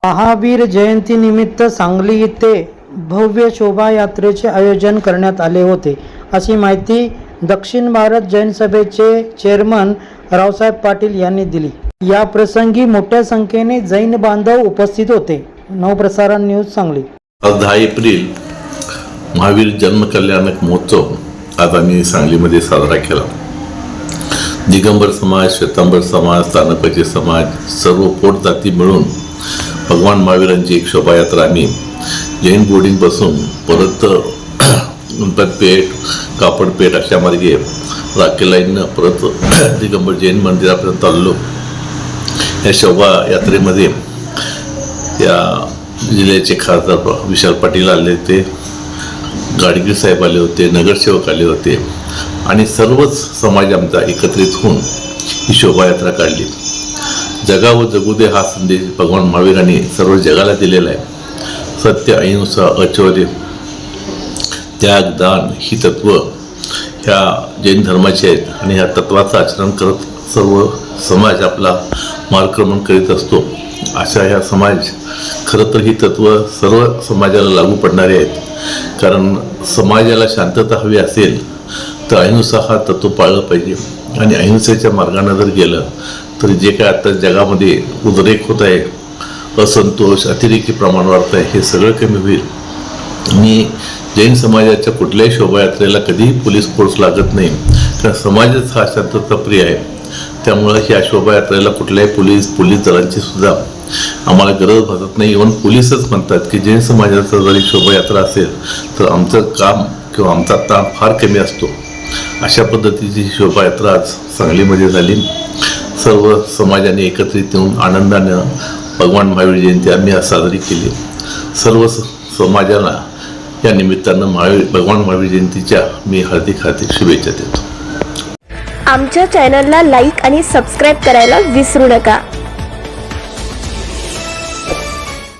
महावीर जयंतीनिमित्त सांगली येथे भव्य शोभायात्रेचे आयोजन करण्यात आले होते, अशी माहिती दक्षिण भारत जैन सभेचे चेअरमन रावसाहेब पाटील यांनी दिली। या प्रसंगी मोठ्या संख्येने जैन बांधव उपस्थित होते। नवप्रसारण न्यूज सांगली। 10 एप्रिल महावीर जन्म कल्याणक महोत्सव आज आम्ही सांगलीमध्ये साजरा केला। दिगंबर समाज, श्वेतांबर समाज, स्थानपती समाज, सर्व पोट जाती मिळून भगवान महावीरांची एक शोभायात्रा आम्ही जैन बोर्डिंग पासून परत गणपतपेठ, कापडपेठ अशा मार्गे राखेल लाईननं परत दिगंबर जैन मंदिरापर्यंत आलो। या शोभायात्रेमध्ये या जिल्ह्याचे खासदार विशाल पाटील आले होते, गाडगीळ साहेब आले होते, नगरसेवक आले होते आणि सर्वच समाज आमचा एकत्रित होऊन ही शोभायात्रा काढली। जगाव जगू दे हा संदेश भगवान महावीरांनी सर्व जगाला दिलेला आहे। सत्य, अहिंसा, अचौर्य, त्याग, दान ही तत्व ह्या जैन धर्माची आहेत आणि ह्या तत्वाचं आचरण करत सर्व समाज आपला मार्गक्रमण करीत असतो। अशा ह्या समाज खरं तर ही तत्व सर्व समाजाला लागू पडणारे आहेत, कारण समाजाला शांतता हवी असेल तर अहिंसा हा तत्व पाळलं पाहिजे आणि अहिंसेच्या मार्गाने जर गेलं तर जे काय आता जगामध्ये उद्रेक होत आहे, असंतोष, अतिरेकी प्रमाण वाढत आहे, हे सगळं कमी होईल। आणि जैन समाजाच्या कुठल्याही शोभायात्रेला कधीही पोलीस फोर्स लागत नाही, कारण समाजच हा शांतता प्रिय आहे। त्यामुळे ह्या शोभायात्रेला कुठल्याही पोलीस दलांची सुद्धा आम्हाला गरज भासत नाही। इव्हन पोलीसच म्हणतात की जैन समाजाचा जरी शोभायात्रा असेल तर आमचं काम किंवा आमचा ताण फार कमी असतो। अशा पद्धतीची शोभायात्रा आज सांगलीमध्ये झाली। सर्व समाजाने एकत्रित येऊन आनंदाने भगवान महावीर जयंती आम्ही आज साजरी केली। सर्व समाजाला या निमित्तानं भगवान महावीर जयंतीच्या मी हार्दिक शुभेच्छा देतो। आमच्या चॅनलला लाईक आणि सबस्क्राईब करायला विसरू नका।